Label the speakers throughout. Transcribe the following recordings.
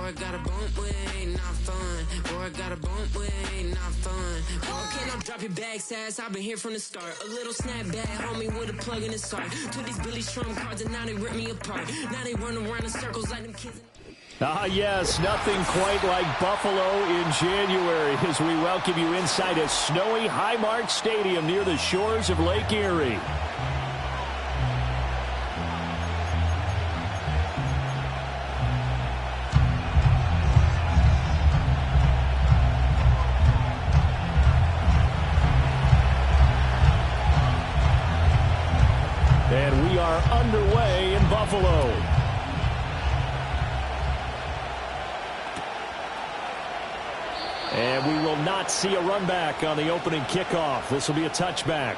Speaker 1: Boy, got a bump with ain't not fun. Boy, got a bump with ain't not fun. Boy, can I drop your bag, sass? I've been here from the start. A little snapback, homie, with a plug in his heart. Took these Billy Strum cards and now they rip me apart. Now they run around in circles like them kids.
Speaker 2: Yes, nothing quite like Buffalo in January as we welcome you inside a snowy Highmark Stadium near the shores of Lake Erie. And we are underway in Buffalo. And we will not see a run back on the opening kickoff. This will be a touchback.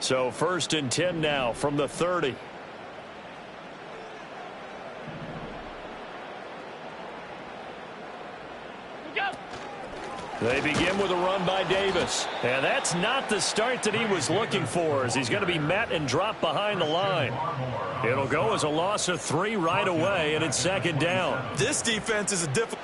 Speaker 2: So 1st and 10 now from the 30. They begin with a run by Davis. And that's not the start that he was looking for, as he's going to be met and dropped behind the line. It'll go as a loss of 3 right away, and it's 2nd down.
Speaker 3: This defense is a difficult.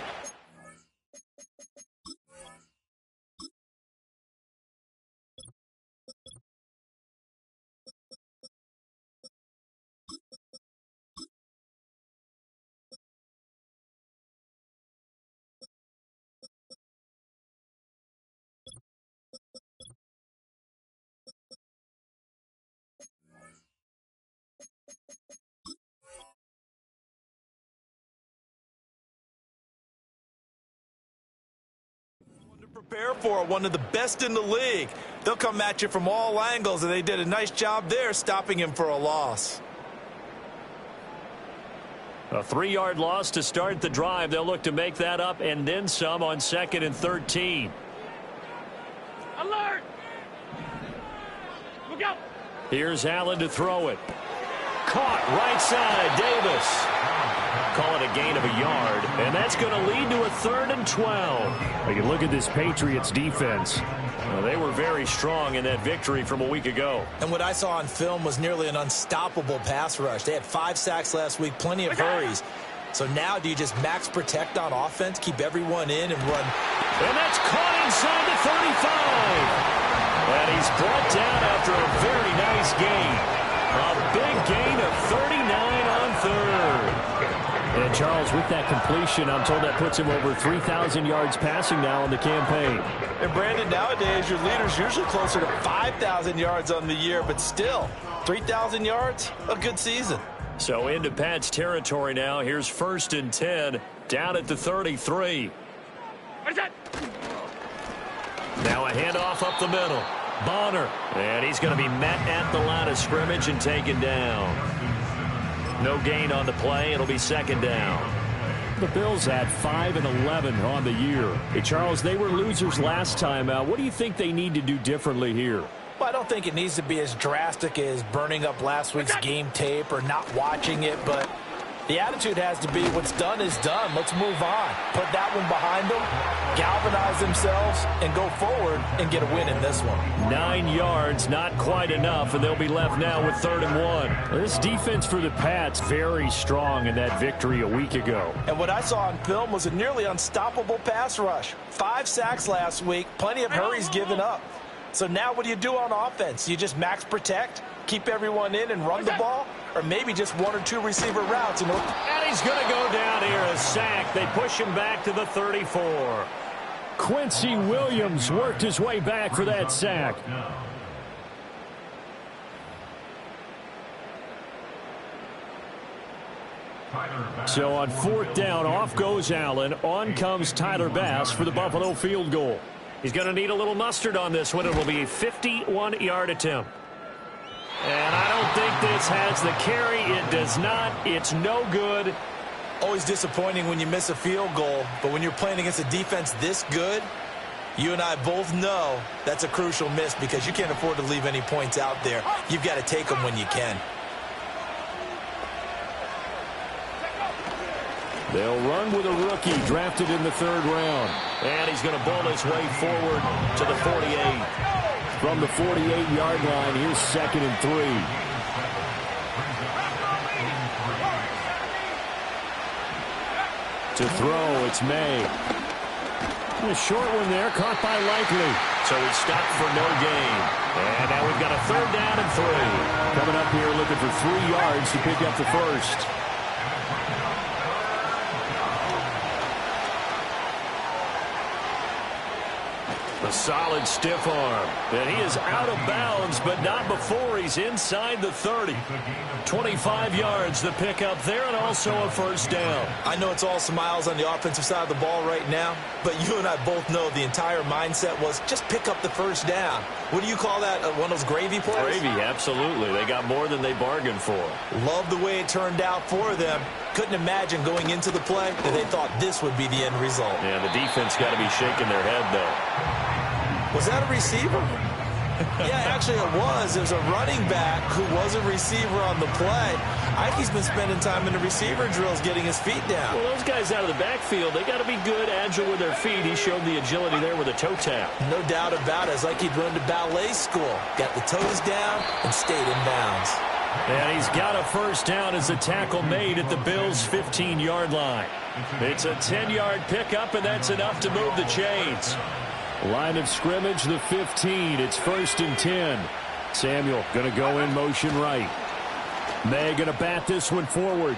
Speaker 3: Prepare for one of the best in the league. They'll come at you from all angles, and they did a nice job there stopping him for a loss.
Speaker 2: A 3-yard loss to start the drive. They'll look to make that up and then some on 2nd and 13.
Speaker 4: Alert! Look out!
Speaker 2: Here's Allen to throw it. Caught right side, Davis. Call it a gain of a yard, and that's going to lead to a 3rd and 12. You can look at this Patriots defense. They were very strong in that victory from a week ago.
Speaker 3: And what I saw on film was nearly an unstoppable pass rush. They had 5 sacks last week, plenty of hurries. So now do you just max protect on offense, keep everyone in and run?
Speaker 2: And that's caught inside the 35. And he's brought down after a very nice gain. A big gain of 39 on 3rd. And Charles, with that completion, I'm told that puts him over 3,000 yards passing now in the campaign.
Speaker 3: And Brandon, nowadays your leader's usually closer to 5,000 yards on the year, but still, 3,000 yards, a good season.
Speaker 2: So into Pat's territory now. Here's 1st and 10, down at the 33.
Speaker 4: What is that?
Speaker 2: Now a handoff up the middle. Bonner, and he's going to be met at the line of scrimmage and taken down. No gain on the play. It'll be 2nd down. The Bills at 5-11 on the year. Hey, Charles, they were losers last time out. What do you think they need to do differently here?
Speaker 3: Well, I don't think it needs to be as drastic as burning up last week's game tape or not watching it, but the attitude has to be what's done is done. Let's move on. Put that one behind them, galvanize themselves, and go forward and get a win in this one.
Speaker 2: 9 yards, not quite enough, and they'll be left now with 3rd and 1. This defense for the Pats very strong in that victory a week ago.
Speaker 3: And what I saw on film was a nearly unstoppable pass rush. 5 sacks last week, plenty of hurries given up. So now what do you do on offense? You just max protect, keep everyone in and run the ball? Or maybe just 1 or 2 receiver routes. And
Speaker 2: he's going to go down here, a sack. They push him back to the 34. Quincy Williams worked his way back for that sack. So on 4th down, off goes Allen. On comes Tyler Bass for the Buffalo field goal. He's going to need a little mustard on this one. It will be a 51-yard attempt. And I don't think this has the carry. It does not. It's no good.
Speaker 3: Always disappointing when you miss a field goal, but when you're playing against a defense this good, you and I both know that's a crucial miss because you can't afford to leave any points out there. You've got to take them when you can.
Speaker 2: They'll run with a rookie drafted in the 3rd round.
Speaker 3: And he's going to bowl his way forward to the 48.
Speaker 2: From the 48-yard line, here's 2nd and 3. To throw, it's May. A short one there, caught by Likely.
Speaker 3: So he's stopped for no gain.
Speaker 2: And now we've got a 3rd down and 3. Coming up here looking for 3 yards to pick up the first. A solid stiff arm. And he is out of bounds, but not before he's inside the 30. 25 yards the pickup there, and also a 1st down.
Speaker 3: I know it's all smiles on the offensive side of the ball right now, but you and I both know the entire mindset was just pick up the 1st down. What do you call that? One of those gravy plays?
Speaker 2: Gravy, absolutely. They got more than they bargained for.
Speaker 3: Love the way it turned out for them. Couldn't imagine going into the play that they thought this would be the end result.
Speaker 2: Yeah, the defense got to be shaking their head, though.
Speaker 3: Was that a receiver? Yeah, actually it was. It was a running back who was a receiver on the play. Ike's been spending time in the receiver drills getting his feet down.
Speaker 2: Well, those guys out of the backfield, they got to be good, agile with their feet. He showed the agility there with a toe tap.
Speaker 3: No doubt about it. It's like he'd run to ballet school. Got the toes down and stayed in bounds.
Speaker 2: And he's got a 1st down as a tackle made at the Bills' 15-yard line. It's a 10-yard pickup, and that's enough to move the chains. Line of scrimmage, the 15. It's 1st and 10. Samuel going to go in motion right. May going to bat this one forward.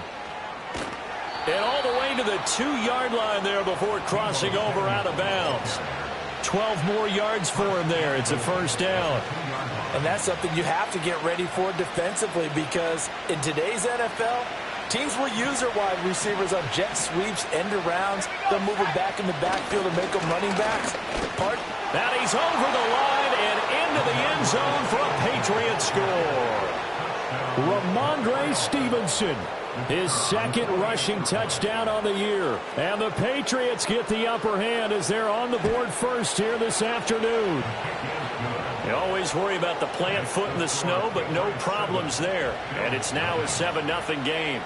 Speaker 2: And all the way to the 2-yard line there before crossing over out of bounds. 12 more yards for him there. It's a 1st down.
Speaker 3: And that's something you have to get ready for defensively, because in today's NFL, teams will use their wide receivers on jet sweeps, end arounds. They'll move them back in the backfield and make them running backs.
Speaker 2: Now he's over the line and into the end zone for a Patriot score. Ramondre Stevenson, his 2nd rushing touchdown on the year. And the Patriots get the upper hand as they're on the board first here this afternoon. You always worry about the plant foot in the snow, but no problems there. And it's now a 7-0 game.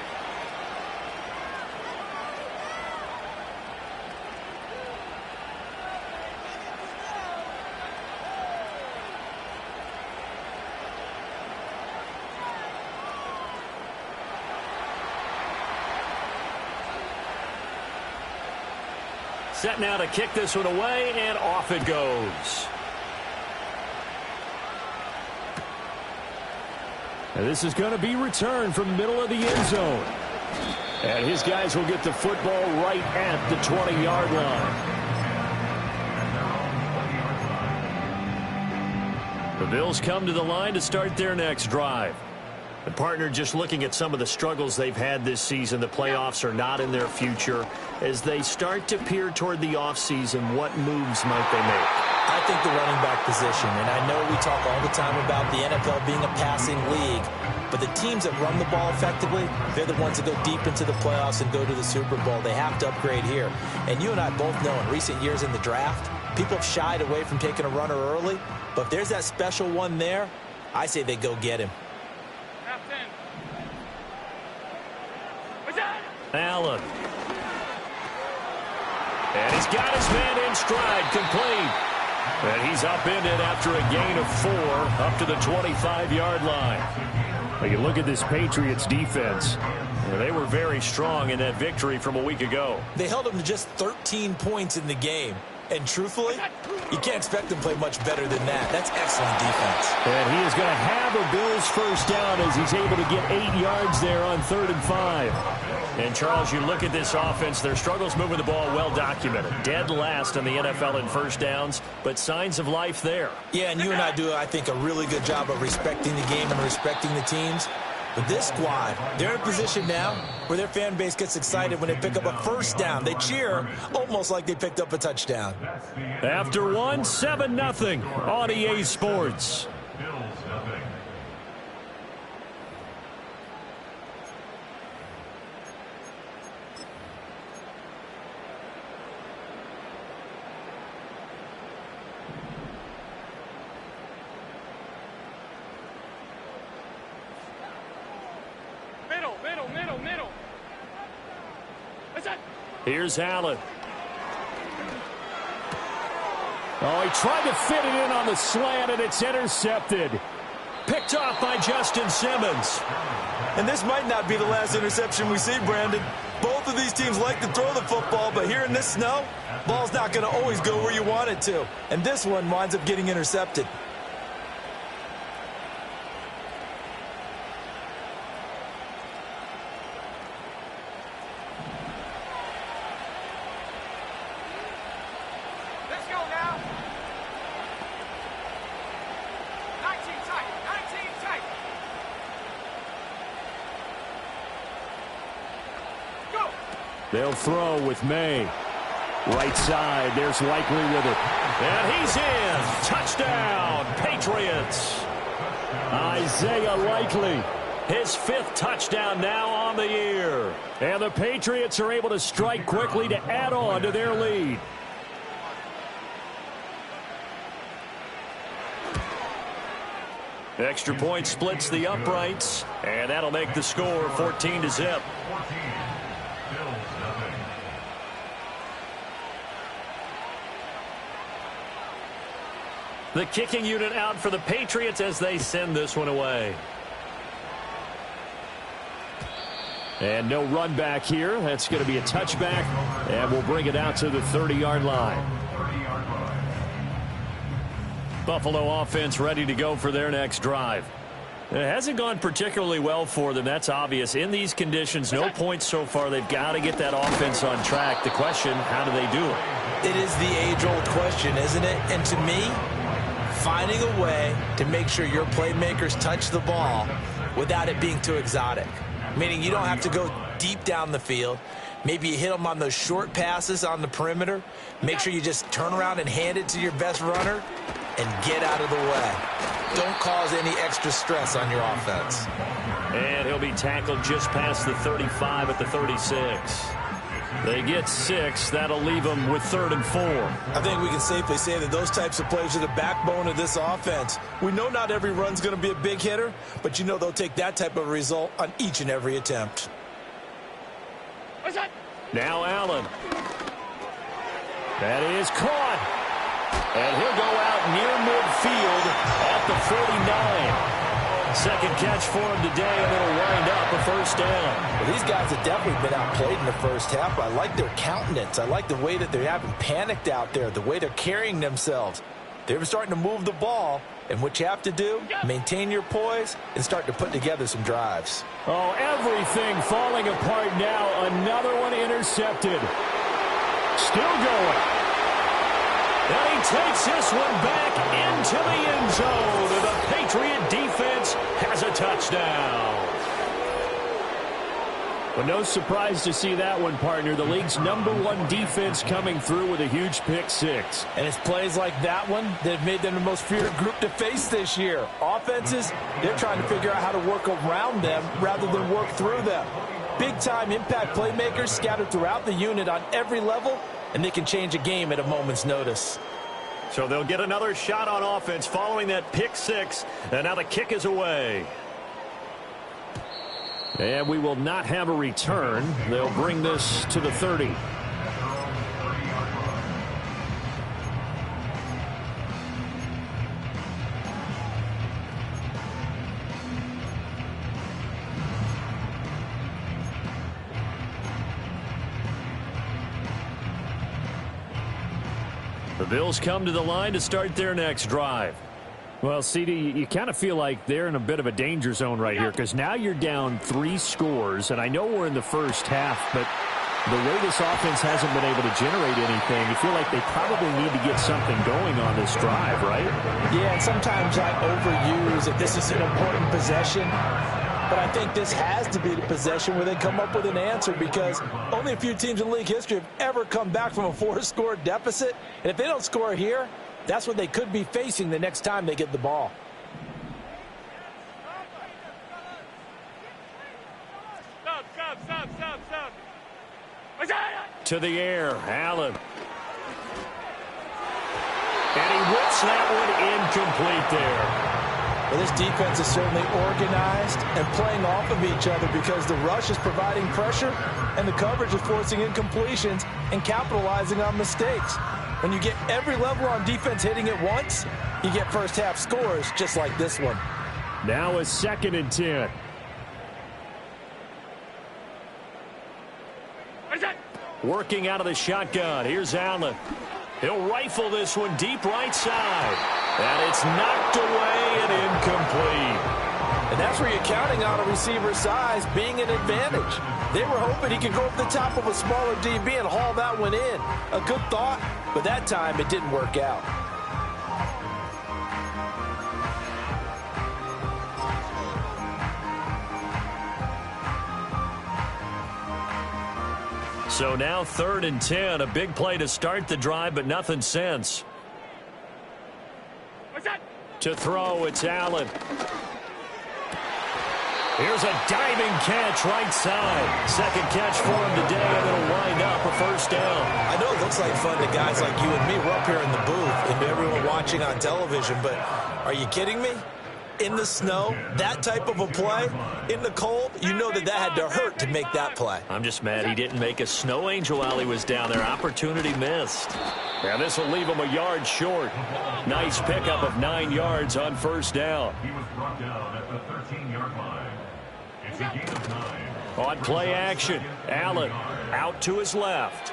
Speaker 2: Set now to kick this one away, and off it goes. And this is going to be returned from the middle of the end zone. And his guys will get the football right at the 20-yard line. The Bills come to the line to start their next drive. The partner, just looking at some of the struggles they've had this season, the playoffs are not in their future. As they start to peer toward the offseason, what moves might they make?
Speaker 3: I think the running back position, and I know we talk all the time about the NFL being a passing league, but the teams that run the ball effectively, they're the ones that go deep into the playoffs and go to the Super Bowl. They have to upgrade here. And you and I both know in recent years in the draft, people have shied away from taking a runner early, but if there's that special one there, I say they go get him.
Speaker 2: Allen. And he's got his man in stride, complete. And he's upended after a gain of 4 up to the 25-yard line. Well, you look at this Patriots defense. They were very strong in that victory from a week ago.
Speaker 3: They held them to just 13 points in the game. And truthfully, you can't expect them to play much better than that. That's excellent defense.
Speaker 2: And he is going to have a Bills 1st down as he's able to get 8 yards there on 3rd and 5. And, Charles, you look at this offense, their struggles moving the ball well documented. Dead last in the NFL in 1st downs, but signs of life there.
Speaker 3: Yeah, and you and I do, I think, a really good job of respecting the game and respecting the teams. But this squad, they're in a position now where their fan base gets excited when they pick up a 1st down. They cheer almost like they picked up a touchdown.
Speaker 2: After 1, 7-0 on EA Sports. Here's Allen. Oh, he tried to fit it in on the slant, and it's intercepted. Picked off by Justin Simmons.
Speaker 4: And this might not be the last interception we see, Brandon. Both of these teams like to throw the football, but here in this snow, ball's not going to always go where you want it to. And this one winds up getting intercepted.
Speaker 2: They'll throw with May. Right side, there's Likely with it. And he's in. Touchdown, Patriots. Isaiah Likely, his 5th touchdown now on the year. And the Patriots are able to strike quickly to add on to their lead. Extra point splits the uprights, and that'll make the score 14-0. The kicking unit out for the Patriots as they send this one away. And no run back here. That's going to be a touchback, and we'll bring it out to the 30-yard line. Buffalo offense ready to go for their next drive. It hasn't gone particularly well for them. That's obvious. In these conditions, no points so far. They've got to get that offense on track. The question, how do they do it?
Speaker 3: It is the age-old question, isn't it? And to me, finding a way to make sure your playmakers touch the ball without it being too exotic. Meaning you don't have to go deep down the field. Maybe you hit them on those short passes on the perimeter. Make sure you just turn around and hand it to your best runner and get out of the way. Don't cause any extra stress on your offense.
Speaker 2: And he'll be tackled just past the 35 at the 36. They get 6. That'll leave them with 3rd and 4.
Speaker 4: I think we can safely say that those types of plays are the backbone of this offense. We know not every run's going to be a big hitter, but you know they'll take that type of result on each and every attempt.
Speaker 2: Now Allen. That is caught. And he'll go out near midfield at the 49. Second catch for him today, and it'll wind up a first down.
Speaker 3: Well, these guys have definitely been outplayed in the first half. I like their countenance. I like the way that they haven't panicked out there, the way they're carrying themselves. They're starting to move the ball, and what you have to do, maintain your poise and start to put together some drives.
Speaker 2: Oh, everything falling apart now. Another one intercepted. Still going. And he takes this one back into the end zone. And the Patriot defense has a touchdown. But no surprise to see that one, partner. The league's #1 defense coming through with a huge pick 6.
Speaker 3: And it's plays like that one that have made them the most feared group to face this year. Offenses, they're trying to figure out how to work around them rather than work through them. Big-time impact playmakers scattered throughout the unit on every level, and they can change a game at a moment's notice.
Speaker 2: So they'll get another shot on offense following that pick 6, and now the kick is away. And we will not have a return. They'll bring this to the 30. The Bills come to the line to start their next drive. Well, CD, you kind of feel like they're in a bit of a danger zone right here because now you're down 3 scores, and I know we're in the first half, but the way this offense hasn't been able to generate anything, you feel like they probably need to get something going on this drive, right?
Speaker 3: Yeah, and sometimes I overuse if this is an important possession. But I think this has to be the possession where they come up with an answer because only a few teams in league history have ever come back from a 4-score deficit. And if they don't score here, that's what they could be facing the next time they get the ball.
Speaker 2: To the air, Allen. And he whips that one incomplete there.
Speaker 3: Well, this defense is certainly organized and playing off of each other because the rush is providing pressure and the coverage is forcing incompletions and capitalizing on mistakes. When you get every level on defense hitting at once, you get first half scores just like this one.
Speaker 2: Now a 2nd and 10. Working out of the shotgun. Here's Allen. He'll rifle this one deep right side. And it's knocked away and incomplete.
Speaker 3: And that's where you're counting on a receiver's size being an advantage. They were hoping he could go up the top of a smaller DB and haul that one in. A good thought, but that time it didn't work out.
Speaker 2: So now 3rd and 10. A big play to start the drive, but nothing since. To throw, it's Allen. Here's a diving catch right side. 2nd catch for him today, and it'll wind up a first down.
Speaker 3: I know it looks like fun to guys like you and me. We're up here in the booth and everyone watching on television, but are you kidding me? In the snow, that type of a play, in the cold, you know that had to hurt to make that play.
Speaker 2: I'm just mad he didn't make a snow angel while he was down there. Opportunity missed. And this will leave him a yard short. Nice pickup of 9 yards on first down.
Speaker 5: He was brought down at the 13-yard line. It's a gain of 9.
Speaker 2: On play action, Allen out to his left.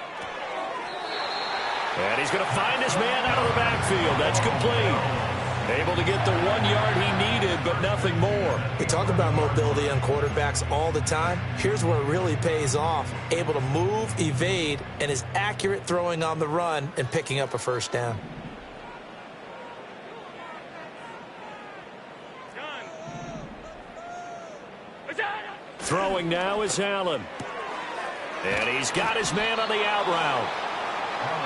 Speaker 2: And he's going to find his man out of the backfield. That's complete. Able to get the 1 yard he needed, but nothing more.
Speaker 3: We talk about mobility on quarterbacks all the time. Here's where it really pays off. Able to move, evade, and is accurate throwing on the run and picking up a first down.
Speaker 2: Throwing now is Allen. And he's got his man on the out route.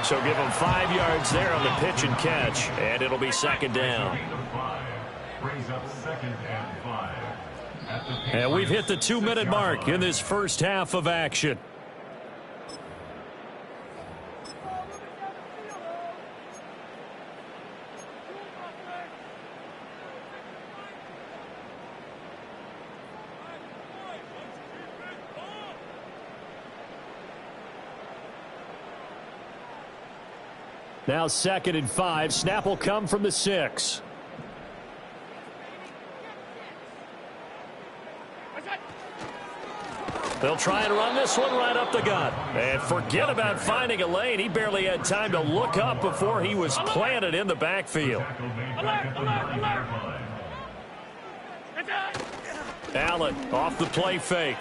Speaker 2: So give him 5 yards there on the pitch and catch, and it'll be 2nd down. And we've hit the 2-minute mark in this first half of action. Now 2nd and 5. Snap will come from the 6. They'll try and run this one right up the gut. And forget about finding a lane. He barely had time to look up before he was planted in the backfield. Allen off the play fake.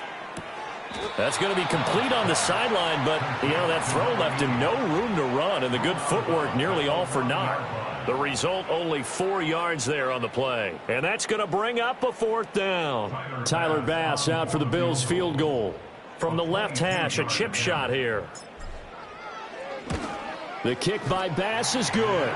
Speaker 2: That's going to be complete on the sideline, but, that throw left him no room to run, and the good footwork nearly all for naught. The result, only 4 yards there on the play. And that's going to bring up a 4th down. Tyler Bass out for the Bills field goal. From the left hash, a chip shot here. The kick by Bass is good.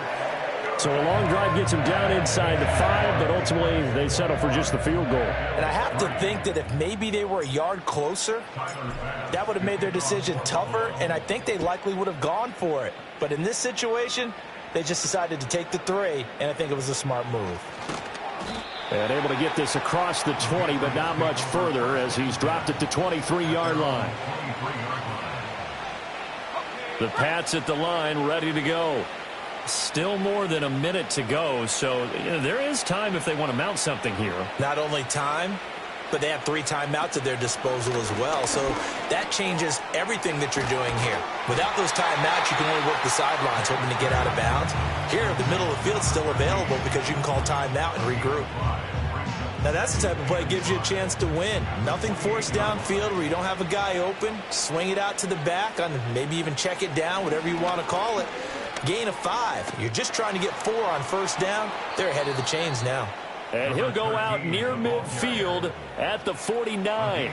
Speaker 2: So a long drive gets him down inside the 5, but ultimately they settle for just the field goal.
Speaker 3: And I have to think that if maybe they were a yard closer, that would have made their decision tougher, and I think they likely would have gone for it. But in this situation, they just decided to take the 3, and I think it was a smart move.
Speaker 2: And able to get this across the 20, but not much further as he's dropped it to 23-yard line. The Pats at the line, ready to go. Still more than a minute to go, so there is time if they want to mount something here.
Speaker 3: Not only time, but they have 3 timeouts at their disposal as well, so that changes everything that you're doing here. Without those timeouts, you can only work the sidelines, hoping to get out of bounds. Here, the middle of the field's still available because you can call timeout and regroup. Now, that's the type of play that gives you a chance to win. Nothing forced downfield where you don't have a guy open. Swing it out to the back, on maybe even check it down, whatever you want to call it. Gain of 5. You're just trying to get 4 on first down. They're ahead of the chains now.
Speaker 2: And he'll go out near midfield at the 49.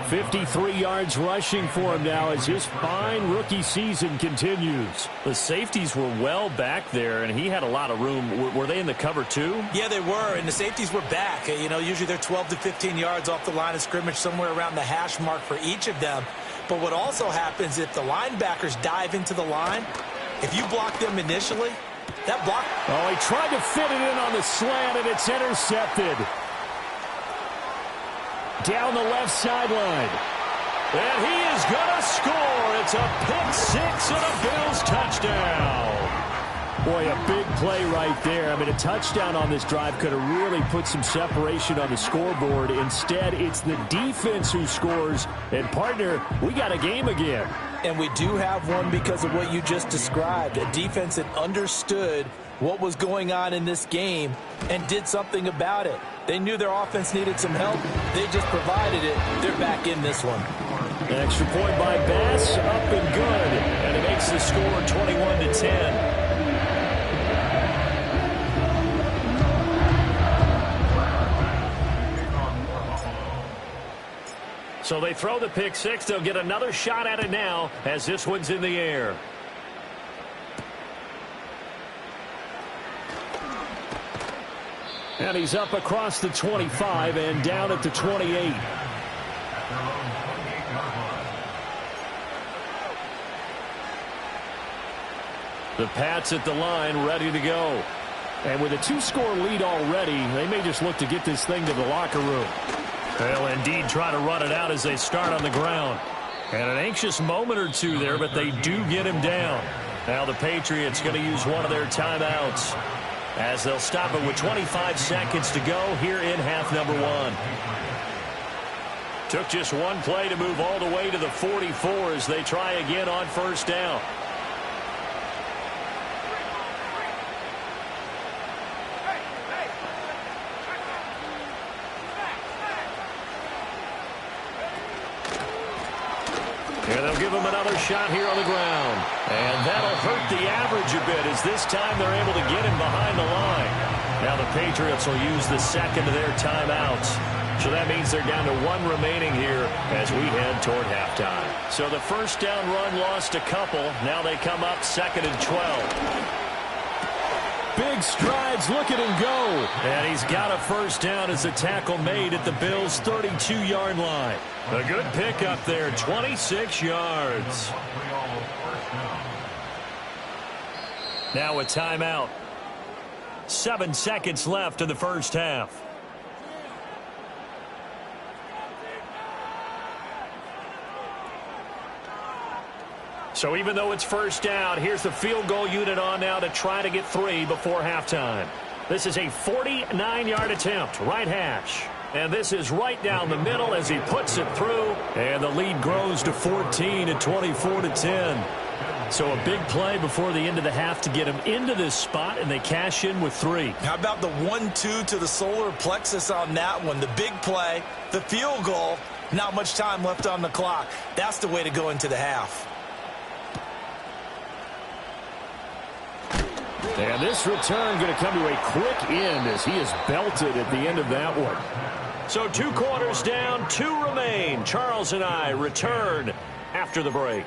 Speaker 2: 53 yards rushing for him now as his fine rookie season continues. The safeties were well back there, and he had a lot of room. Were they in the cover too?
Speaker 3: Yeah, they were, and the safeties were back. Usually they're 12 to 15 yards off the line of scrimmage, somewhere around the hash mark for each of them. But what also happens if the linebackers dive into the line, if you block them initially, That block.
Speaker 2: Oh, he tried to fit it in on the slant, and it's intercepted. Down the left sideline. And he is going to score. It's a pick six and a Bills touchdown. Boy, a big play right there. I mean, a touchdown on this drive could have really put some separation on the scoreboard. Instead, it's the defense who scores. And, partner, we got a game again.
Speaker 3: And we do have one because of what you just described. A defense that understood what was going on in this game and did something about it. They knew their offense needed some help. They just provided it. They're back in this one.
Speaker 2: An extra point by Bass, up and good. And it makes the score 21-10. So they throw the pick six. They'll get another shot at it now as this one's in the air. And he's up across the 25 and down at the 28. The Pats at the line, ready to go. And with a two-score lead already, they may just look to get this thing to the locker room. They'll indeed try to run it out as they start on the ground. And an anxious moment or two there, but they do get him down. Now the Patriots going to use one of their timeouts as they'll stop it with 25 seconds to go here in half number one. Took just one play to move all the way to the 44 as they try again on first down. And they'll give him another shot here on the ground. And that'll hurt the average a bit as this time they're able to get him behind the line. Now the Patriots will use the second of their timeouts. So that means they're down to one remaining here as we head toward halftime. So the first down run lost a couple. Now they come up second and 12. Big strides, look at him go. And he's got a first down as the tackle made at the Bills' 32-yard line. A good pick up there, 26 yards. Now a timeout. 7 seconds left in the first half. So even though it's first down, here's the field goal unit on now to try to get 3 before halftime. This is a 49-yard attempt, right hash. And this is right down the middle as he puts it through. And the lead grows to 14 at 24-10. So a big play before the end of the half to get him into this spot, and they cash in with 3.
Speaker 4: How about the 1-2 to the solar plexus on that one? The big play, the field goal, not much time left on the clock. That's the way to go into the half.
Speaker 2: And this return going to come to a quick end as he is belted at the end of that one. So 2 quarters down, 2 remain. Charles and I return after the break.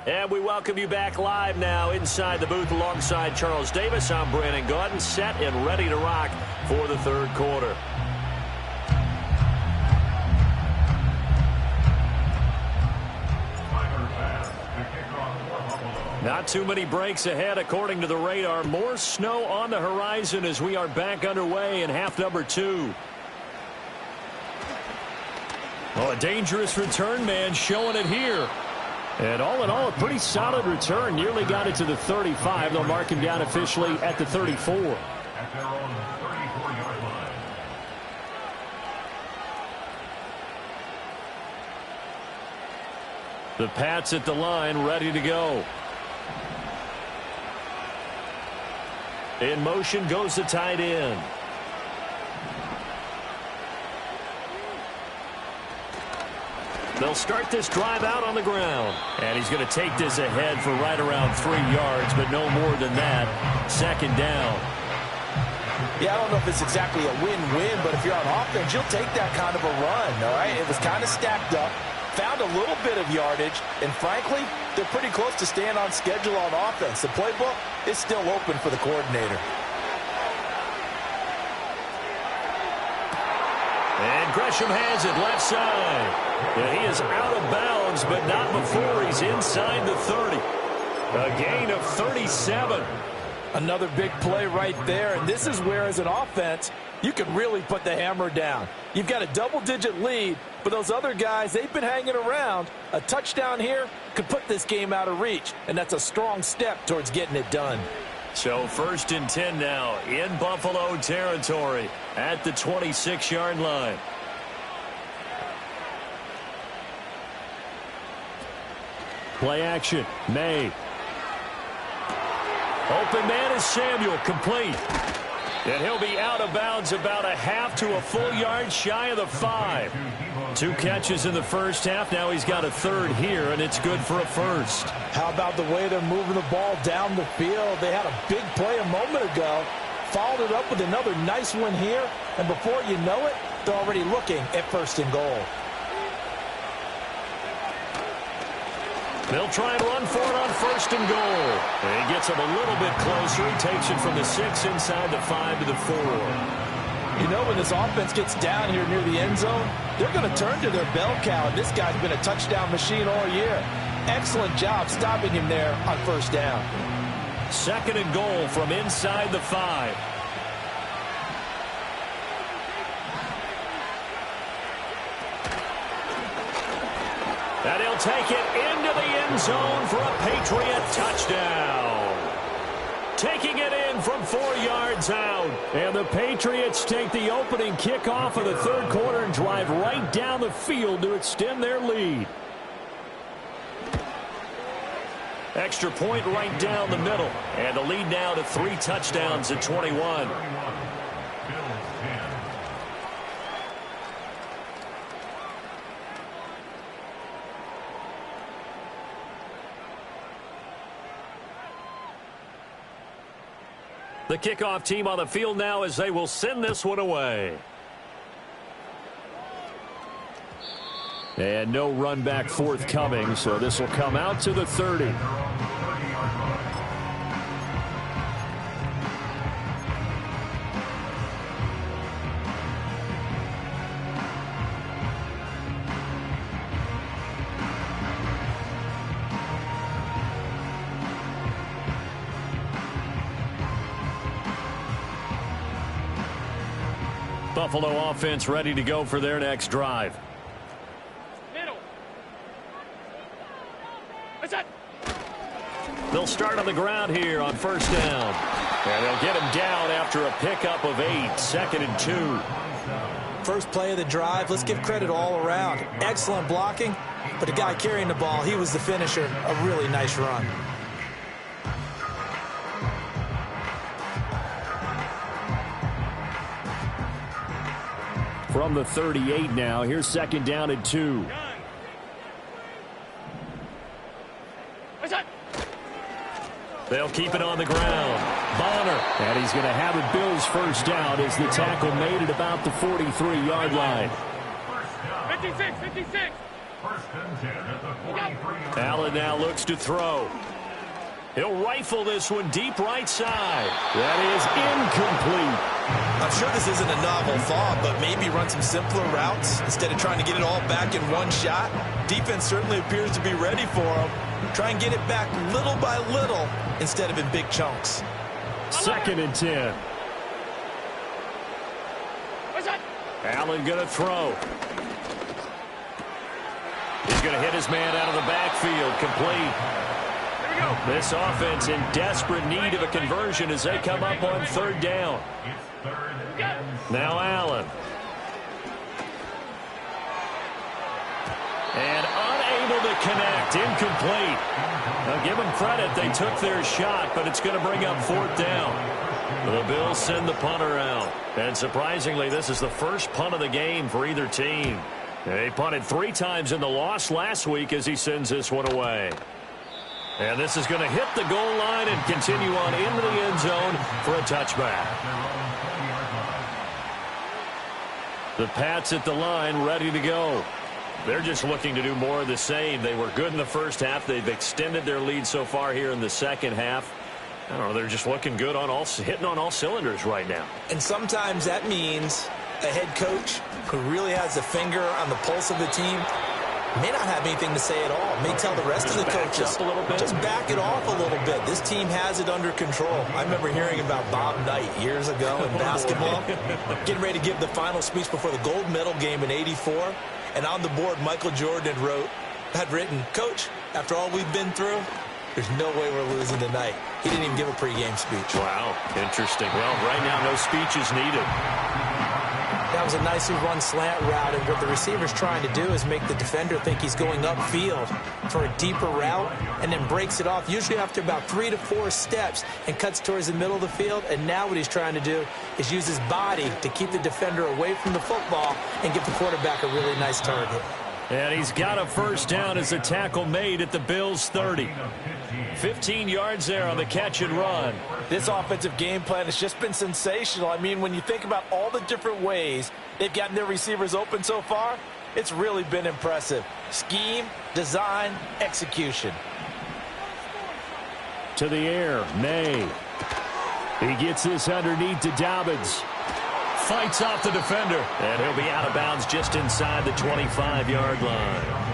Speaker 2: And we welcome you back live now inside the booth alongside Charles Davis. I'm Brandon Gaudin, set and ready to rock for the third quarter. Not too many breaks ahead according to the radar. More snow on the horizon as we are back underway in half number 2. Oh, a dangerous return man showing it here. And all in all, a pretty solid return. Nearly got it to the 35. They'll mark him down officially at the 34.
Speaker 5: At their own 34-yard line.
Speaker 2: The Pats at the line, ready to go. In motion goes the tight end. They'll start this drive out on the ground. And he's going to take this ahead for right around 3 yards, but no more than that. Second down.
Speaker 3: Yeah, I don't know if it's exactly a win-win, but if you're on offense, you'll take that kind of a run, all right? It was kind of stacked up, found a little bit of yardage, and frankly, they're pretty close to staying on schedule on offense. The playbook is still open for the coordinator.
Speaker 2: And Gresham has it left side. Yeah, he is out of bounds, but not before he's inside the 30. A gain of 37.
Speaker 3: Another big play right there, and this is where, as an offense, you can really put the hammer down. You've got a double-digit lead, but those other guys, they've been hanging around. A touchdown here could put this game out of reach, and that's a strong step towards getting it done.
Speaker 2: So 1st and 10 now in Buffalo territory at the 26-yard line. Play action. May. Open man is Samuel, complete. And he'll be out of bounds about a half to a full yard shy of the 5. 2 catches in the first half. Now he's got a 3rd here, and it's good for a 1st.
Speaker 3: How about the way they're moving the ball down the field? They had a big play a moment ago, followed it up with another nice one here, and before you know it, they're already looking at 1st and goal.
Speaker 2: They'll try and run for it on 1st and goal. And he gets him a little bit closer. He takes it from the 6 inside the 5 to the 4.
Speaker 3: You know, when this offense gets down here near the end zone, they're going to turn to their bell cow. This guy's been a touchdown machine all year. Excellent job stopping him there on 1st down.
Speaker 2: 2nd and goal from inside the 5. And he'll take it into the end zone for a Patriot touchdown. Taking it in from 4 yards out. And the Patriots take the opening kickoff of the 3rd quarter and drive right down the field to extend their lead. Extra point right down the middle. And the lead now to 3 touchdowns at 21. The kickoff team on the field now as they will send this one away. And no run back forthcoming, so this will come out to the 30. Buffalo offense ready to go for their next drive.
Speaker 6: Middle.
Speaker 2: They'll start on the ground here on 1st down. And they'll get him down after a pickup of 8. 2nd and 2.
Speaker 3: First play of the drive, let's give credit all around. Excellent blocking, but the guy carrying the ball, he was the finisher. A really nice run.
Speaker 2: From the 38 now, here's 2nd down and 2. They'll keep it on the ground. Bonner. And he's going to have it Bills 1st down as the tackle made at about the 43-yard line.
Speaker 6: 56, 56.
Speaker 2: Allen now looks to throw. He'll rifle this one deep right side. That is incomplete.
Speaker 4: I'm sure this isn't a novel thought, but maybe run some simpler routes instead of trying to get it all back in one shot. Defense certainly appears to be ready for him. Try and get it back little by little instead of in big chunks.
Speaker 2: 2nd and 10. Allen going to throw. He's going to hit his man out of the backfield. Complete. This offense in desperate need of a conversion as they come up on 3rd down. Now Allen. And unable to connect. Incomplete. Now give them credit. They took their shot, but it's going to bring up 4th down. The Bills send the punter out. And surprisingly, this is the first punt of the game for either team. They punted 3 times in the loss last week as he sends this one away. And this is going to hit the goal line and continue on into the end zone for a touchback. The Pats at the line ready to go. They're just looking to do more of the same. They were good in the first half. They've extended their lead so far here in the second half. I don't know, they're just looking good on hitting on all cylinders right now.
Speaker 3: And sometimes that means
Speaker 4: a head coach who really has a finger on the pulse of the team may not have anything to say at all. May tell the rest of the coaches, just back it off a little bit. This team has it under control. I remember hearing about Bob Knight years ago in basketball, getting ready to give the final speech before the gold medal game in '84. And on the board, Michael Jordan had written, "Coach, after all we've been through, there's no way we're losing tonight." He didn't even give a pregame speech.
Speaker 2: Wow, interesting. Well, right now, no speech is needed.
Speaker 3: That was a nicely run slant route, and what the receiver's trying to do is make the defender think he's going upfield for a deeper route, and then breaks it off, usually after about 3 to 4 steps, and cuts towards the middle of the field. And now what he's trying to do is use his body to keep the defender away from the football and give the quarterback a really nice target.
Speaker 2: And he's got a first down as a tackle made at the Bills' 30. 15 yards there on the catch and run.
Speaker 3: This offensive game plan has just been sensational. I mean, when you think about all the different ways they've gotten their receivers open so far, it's really been impressive. Scheme, design, execution.
Speaker 2: To the air, May. He gets this underneath to Dobbins. Fights off the defender, and he'll be out of bounds just inside the 25-yard line.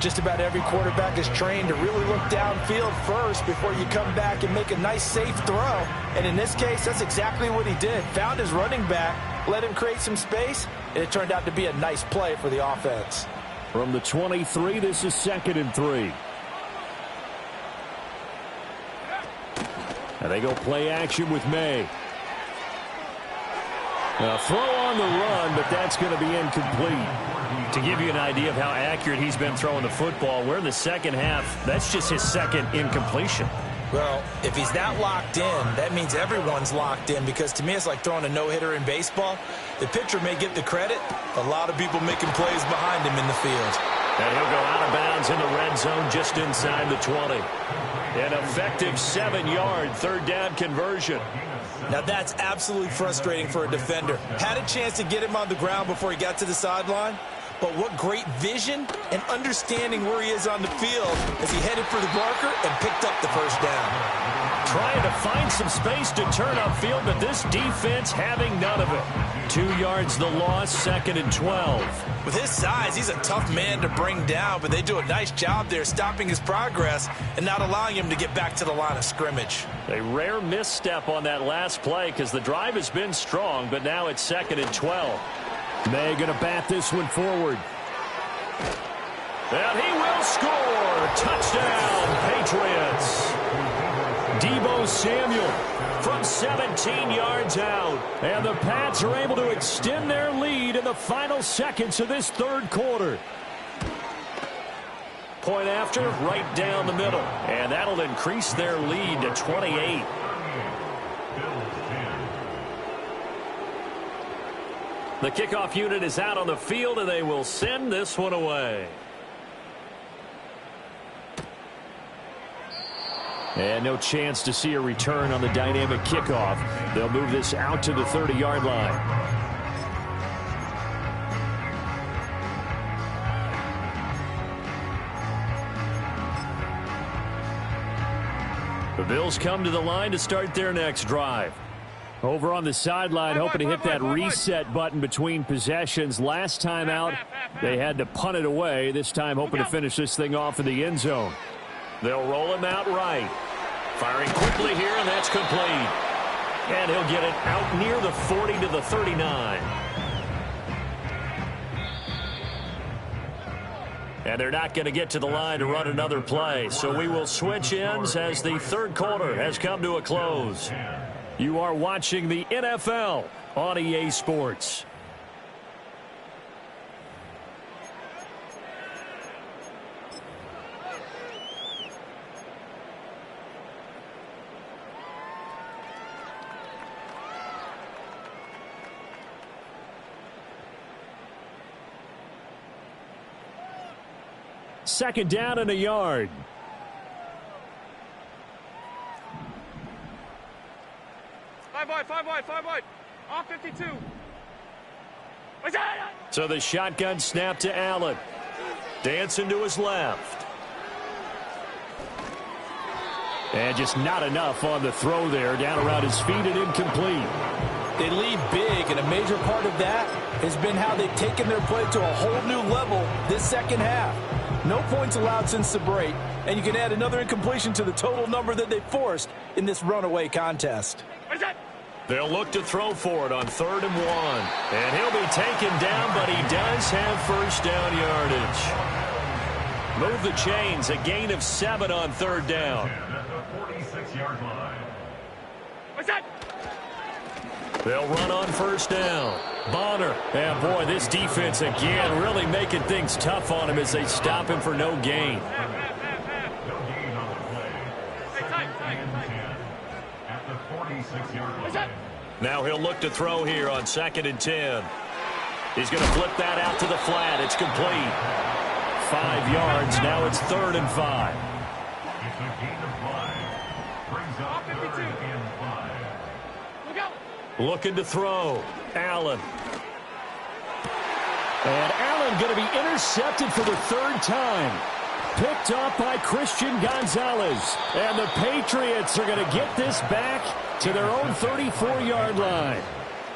Speaker 3: Just about every quarterback is trained to really look downfield first before you come back and make a nice, safe throw. And in this case, that's exactly what he did. Found his running back, let him create some space, and it turned out to be a nice play for the offense.
Speaker 2: From the 23, this is 2nd and 3. And they go play action with May. A throw on the run, but that's going to be incomplete. To give you an idea of how accurate he's been throwing the football, we're in the second half. That's just his second incompletion.
Speaker 4: Well, if he's that locked in, that means everyone's locked in, because to me it's like throwing a no-hitter in baseball. The pitcher may get the credit. A lot of people making plays behind him in the field.
Speaker 2: And he'll go out of bounds in the red zone just inside the 20. An effective 7-yard third down conversion.
Speaker 4: Now that's absolutely frustrating for a defender. Had a chance to get him on the ground before he got to the sideline, but what great vision and understanding where he is on the field as he headed for the marker and picked up the first down.
Speaker 2: Trying to find some space to turn upfield, but this defense having none of it. 2 yards the loss, 2nd and 12.
Speaker 4: With his size, he's a tough man to bring down, but they do a nice job there stopping his progress and not allowing him to get back to the line of scrimmage.
Speaker 2: A rare misstep on that last play because the drive has been strong, but now it's 2nd and 12. May going to bat this one forward. And he will score. Touchdown, Patriots. Deebo Samuel from 17 yards out. And the Pats are able to extend their lead in the final seconds of this third quarter. Point after, right down the middle. And that'll increase their lead to 28. The kickoff unit is out on the field, and they will send this one away. And no chance to see a return on the dynamic kickoff. They'll move this out to the 30-yard line. The Bills come to the line to start their next drive. Over on the sideline, hoping to hit that reset button between possessions. Last time out, they had to punt it away. This time, hoping to finish this thing off in the end zone. They'll roll him out right. Firing quickly here, and that's complete. And he'll get it out near the 40 to the 39. And they're not going to get to the line to run another play. So we will switch ends as the third quarter has come to a close. You are watching the NFL on EA Sports. Second down and a yard.
Speaker 6: Five wide. Off 52.
Speaker 2: So the shotgun snap to Allen. Dancing to his left. And just not enough on the throw there. Down around his feet and incomplete.
Speaker 3: They lead big, and a major part of that has been how they've taken their play to a whole new level this second half. No points allowed since the break, and you can add another incompletion to the total number that they forced in this runaway contest.
Speaker 2: They'll look to throw for it on 3rd and 1. And he'll be taken down, but he does have first down yardage. Move the chains, a gain of 7 on 3rd down.
Speaker 5: At the 46-yard line.
Speaker 2: They'll run on 1st down. Bonner. And boy, this defense again really making things tough on him as they stop him for no gain.
Speaker 5: No gain on the play. Second and 10 at the 46-yard line.
Speaker 2: Now he'll look to throw here on 2nd and 10. He's going to flip that out to the flat. It's complete. 5 yards. Now it's 3rd and 5.
Speaker 5: It's a gain of 5. Brings up 3rd and 5.
Speaker 2: Looking to throw. Allen. And Allen going to be intercepted for the 3rd time. Picked off by Christian Gonzalez. And the Patriots are going to get this back to their own 34-yard line.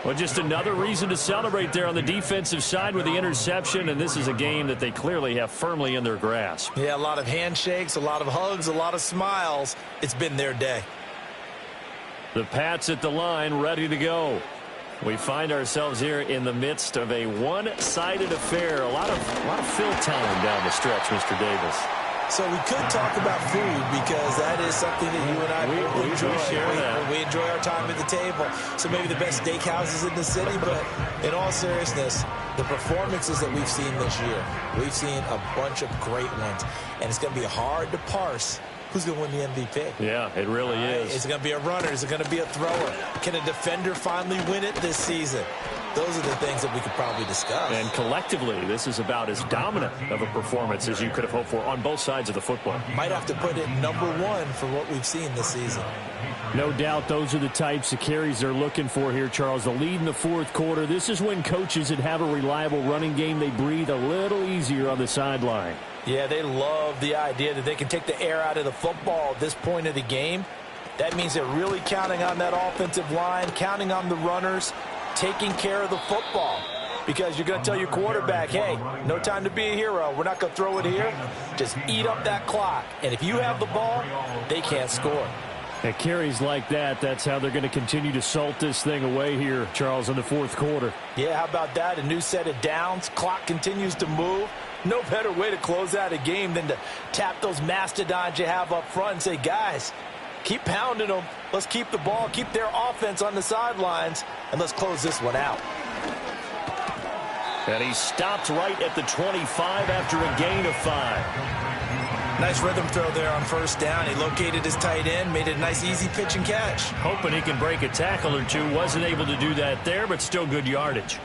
Speaker 2: Well, just another reason to celebrate there on the defensive side with the interception, and this is a game that they clearly have firmly in their grasp.
Speaker 4: Yeah, a lot of handshakes, a lot of hugs, a lot of smiles. It's been their day.
Speaker 2: The Pats at the line, ready to go. We find ourselves here in the midst of a one-sided affair. A lot of fill time down the stretch, Mr. Davis.
Speaker 4: So we could talk about food because that is something that you and I enjoy.
Speaker 2: We share that.
Speaker 4: We enjoy our time at the table. So maybe the best steakhouses in the city, but in all seriousness, the performances that we've seen this year, we've seen a bunch of great ones, and it's going to be hard to parse who's going to win the MVP.
Speaker 2: Yeah, it really is.
Speaker 4: Is it going to be a runner? Is it going to be a thrower? Can a defender finally win it this season? Those are the things that we could probably discuss.
Speaker 2: And collectively, this is about as dominant of a performance as you could have hoped for on both sides of the football.
Speaker 4: Might have to put it number 1 for what we've seen this season.
Speaker 2: No doubt those are the types of carries they're looking for here, Charles. The lead in the 4th quarter. This is when coaches that have a reliable running game, they breathe a little easier on the sideline.
Speaker 3: Yeah, they love the idea that they can take the air out of the football at this point of the game. That means they're really counting on that offensive line, counting on the runners, taking care of the football. Because you're going to tell your quarterback, hey, no time to be a hero. We're not going to throw it here. Just eat up that clock. And if you have the ball, they can't score.
Speaker 2: At carries like that, that's how they're going to continue to salt this thing away here, Charles, in the 4th quarter.
Speaker 3: Yeah, how about that? A new set of downs. Clock continues to move. No better way to close out a game than to tap those mastodons you have up front and say, guys, keep pounding them. Let's keep the ball, keep their offense on the sidelines, and let's close this one out.
Speaker 2: And he stopped right at the 25 after a gain of 5.
Speaker 4: Nice rhythm throw there on 1st down. He located his tight end, made it a nice easy pitch and catch.
Speaker 2: Hoping he can break a tackle or two. Wasn't able to do that there, but still good yardage.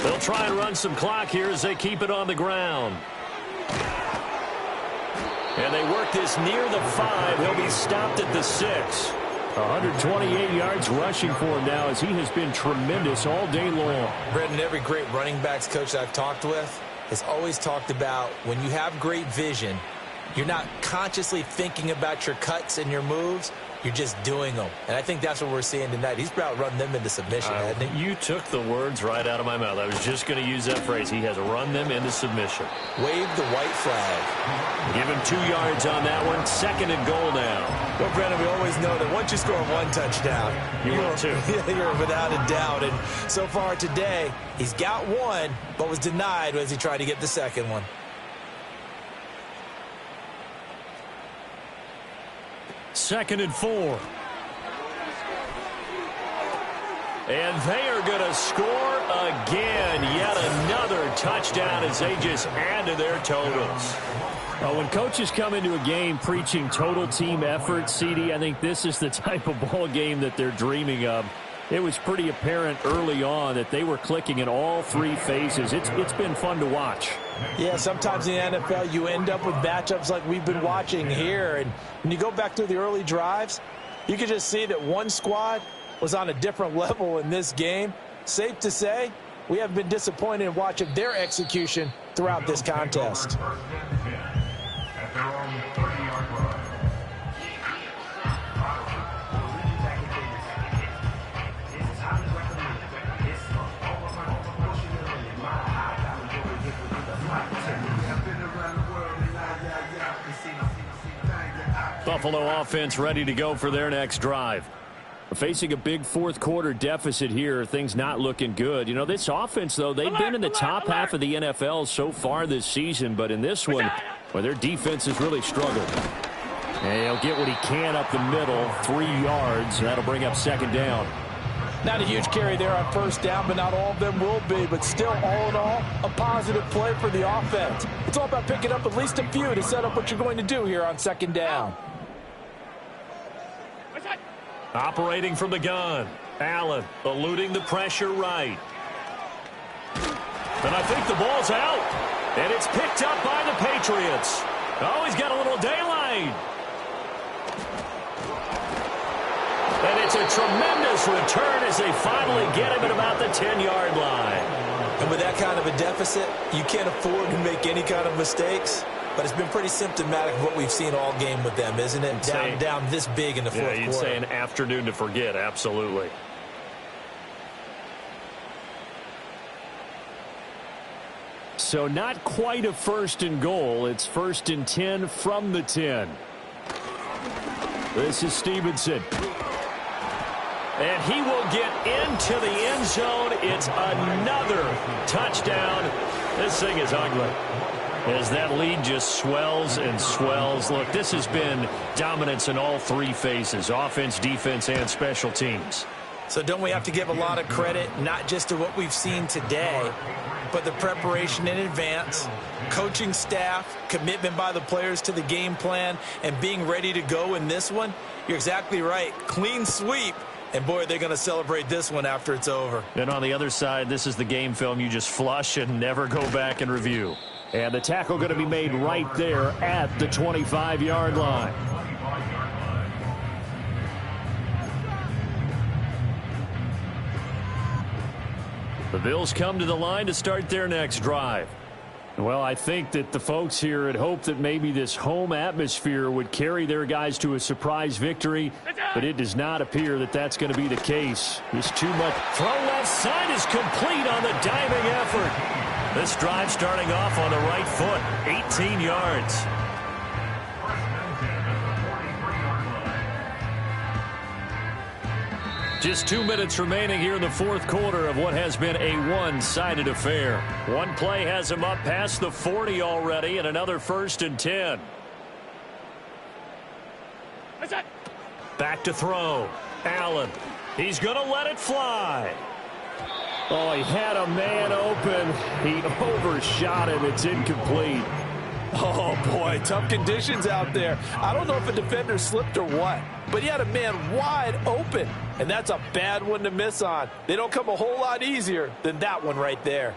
Speaker 2: They'll try and run some clock here as they keep it on the ground. And they work this near the 5. He'll be stopped at the 6. 128 yards rushing for him now as he has been tremendous all day long.
Speaker 4: Brendan, every great running backs coach I've talked with has always talked about when you have great vision, you're not consciously thinking about your cuts and your moves. You're just doing them. And I think that's what we're seeing tonight. He's about run them into submission, hasn't he?
Speaker 2: You took the words right out of my mouth. I was just going to use that phrase. He has run them into submission.
Speaker 4: Wave the white flag.
Speaker 2: Give him 2 yards on that one. 2nd and goal now.
Speaker 4: Well, Brendan, we always know that once you score 1 touchdown,
Speaker 2: you're 2.
Speaker 4: You're without a doubt. And so far today, he's got 1, but was denied as he tried to get the 2nd one.
Speaker 2: Second and 4. And they are going to score again. Yet another touchdown as they just add to their totals. When coaches come into a game preaching total team effort, CD, I think this is the type of ball game that they're dreaming of. It was pretty apparent early on that they were clicking in all 3 phases. It's been fun to watch.
Speaker 3: Yeah, sometimes in the NFL you end up with matchups like we've been watching here. And when you go back to the early drives, you can just see that one squad was on a different level in this game. Safe to say, we have been disappointed in watching their execution throughout this contest.
Speaker 5: At their own 30-yard line.
Speaker 2: Buffalo offense ready to go for their next drive. Facing a big fourth quarter deficit here, things not looking good. You know, this offense, though, they've been in the top half of the NFL so far this season, but in this one, well, their defense has really struggled. And he'll get what he can up the middle, 3 yards, and that'll bring up second down.
Speaker 3: Not a huge carry there on first down, but not all of them will be. But still, all in all, a positive play for the offense. It's all about picking up at least a few to set up what you're going to do here on second down.
Speaker 2: Operating from the gun. Allen eluding the pressure right. And I think the ball's out. And it's picked up by the Patriots. Oh, he's got a little daylight. And it's a tremendous return as they finally get him at about the 10-yard line.
Speaker 4: And with that kind of a deficit, you can't afford to make any kind of mistakes. But it's been pretty symptomatic of what we've seen all game with them, isn't it? Down this big in the fourth quarter.
Speaker 2: Yeah, you'd say an afternoon to forget, absolutely. So not quite a first and goal. It's first and 10 from the 10. This is Stevenson. And he will get into the end zone. It's another touchdown. This thing is ugly. As that lead just swells and swells. Look, this has been dominance in all three phases, offense, defense, and special teams.
Speaker 4: So don't we have to give a lot of credit, not just to what we've seen today, but the preparation in advance, coaching staff, commitment by the players to the game plan, and being ready to go in this one? You're exactly right. Clean sweep. And, boy, they're going to celebrate this one after it's over.
Speaker 2: And on the other side, this is the game film you just flush and never go back and review. And the tackle going to be made right there at the 25-yard line. The Bills come to the line to start their next drive. Well, I think that the folks here had hoped that maybe this home atmosphere would carry their guys to a surprise victory, but it does not appear that that's going to be the case. There's too much. Throw left side is complete on the diving effort. This drive starting off on the right foot, 18 yards. Just 2 minutes remaining here in the fourth quarter of what has been a one-sided affair. One play has him up past the 40 already, and another first and 10. Back to throw. Allen. He's going to let it fly. Oh, he had a man open. He overshot him. It's incomplete.
Speaker 3: Oh, boy, tough conditions out there. I don't know if a defender slipped or what, but he had a man wide open, and that's a bad one to miss on. They don't come a whole lot easier than that one right there.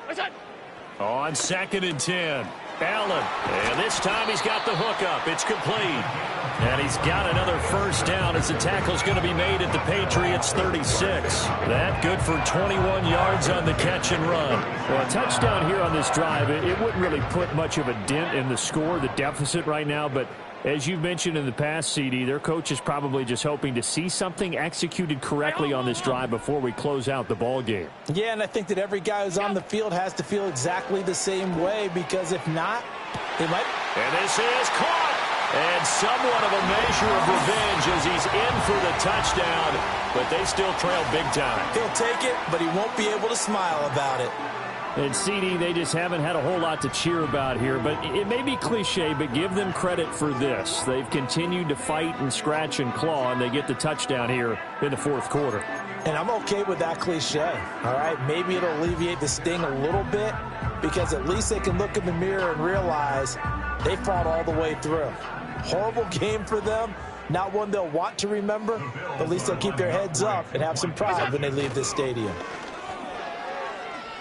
Speaker 2: On second and 10, Allen. And this time he's got the hook up. It's complete. And he's got another first down as the tackle's going to be made at the Patriots 36. That good for 21 yards on the catch and run. Well, a touchdown here on this drive, it wouldn't really put much of a dent in the score, the deficit right now, but as you've mentioned in the past, CD, their coach is probably just hoping to see something executed correctly on this drive before we close out the ball game.
Speaker 3: Yeah, and I think that every guy who's on the field has to feel exactly the same way, because if not, they might.
Speaker 2: And this is caught. And somewhat of a measure of revenge as he's in for the touchdown, but they still trail big time.
Speaker 4: He'll take it, but he won't be able to smile about it.
Speaker 2: And CD, they just haven't had a whole lot to cheer about here, but it may be cliche, but give them credit for this. They've continued to fight and scratch and claw, and they get the touchdown here in the fourth quarter.
Speaker 3: And I'm okay with that cliche, all right? Maybe it'll alleviate the sting a little bit, because at least they can look in the mirror and realize they fought all the way through. Horrible game for them, not one they'll want to remember, but at least they'll keep their heads up and have some pride when they leave this stadium.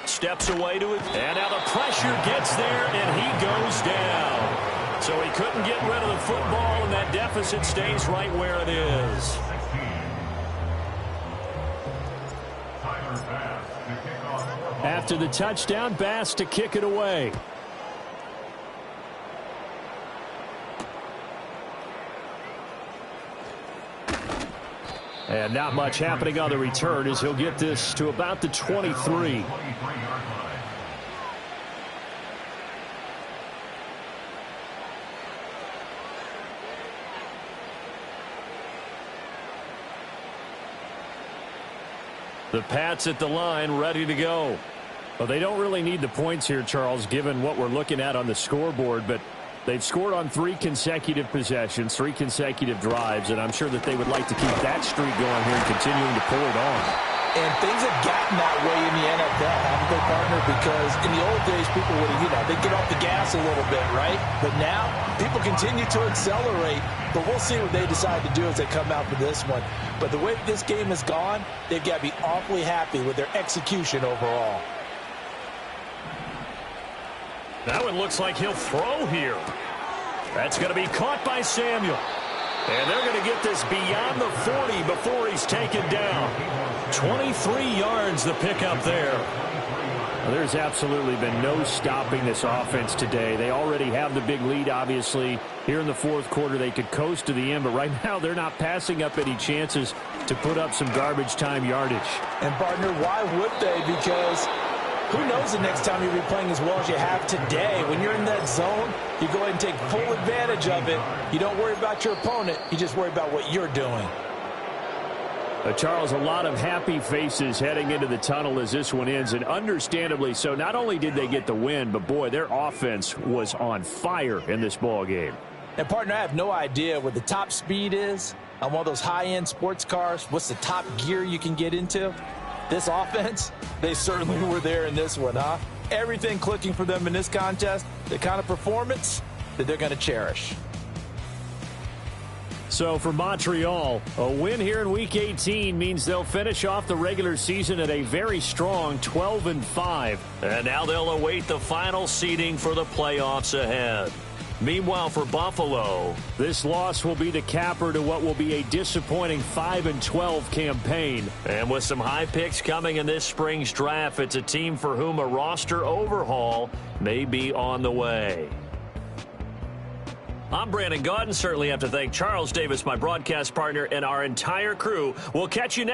Speaker 2: Steps away to it, and now the pressure gets there, and he goes down. So he couldn't get rid of the football, and that deficit stays right where it is. After the touchdown, Bass to kick it away. And not much happening on the return as he'll get this to about the 23. The Pats at the line, ready to go. Well, they don't really need the points here, Charles, given what we're looking at on the scoreboard, but they've scored on 3 consecutive possessions, 3 consecutive drives, and I'm sure that they would like to keep that streak going here and continuing to pour it on.
Speaker 3: And things have gotten that way in the NFL, haven't they, partner? Because in the old days, people would, they'd get off the gas a little bit, right? But now, people continue to accelerate. But we'll see what they decide to do as they come out for this one. But the way this game has gone, they've got to be awfully happy with their execution overall.
Speaker 2: That one looks like he'll throw here. That's going to be caught by Samuel. And they're going to get this beyond the 40 before he's taken down. 23 yards the pickup there. Well, there's absolutely been no stopping this offense today. They already have the big lead, obviously. Here in the fourth quarter, they could coast to the end, but right now they're not passing up any chances to put up some garbage time yardage.
Speaker 3: And, partner, why would they? Because who knows the next time you'll be playing as well as you have today. When you're in that zone, you go ahead and take full advantage of it. You don't worry about your opponent. You just worry about what you're doing.
Speaker 2: Charles, a lot of happy faces heading into the tunnel as this one ends, and understandably so. Not only did they get the win, but, boy, their offense was on fire in this ball game.
Speaker 3: And, partner, I have no idea what the top speed is on one of those high-end sports cars. What's the top gear you can get into? This offense, they certainly were there in this one, huh? Everything clicking for them in this contest, the kind of performance that they're going to cherish.
Speaker 2: So for Montreal, a win here in Week 18 means they'll finish off the regular season at a very strong 12-5. And now they'll await the final seeding for the playoffs ahead. Meanwhile, for Buffalo, this loss will be the capper to what will be a disappointing 5-12 campaign. And with some high picks coming in this spring's draft, it's a team for whom a roster overhaul may be on the way. I'm Brandon Gaudin. Certainly have to thank Charles Davis, my broadcast partner, and our entire crew. We'll catch you next.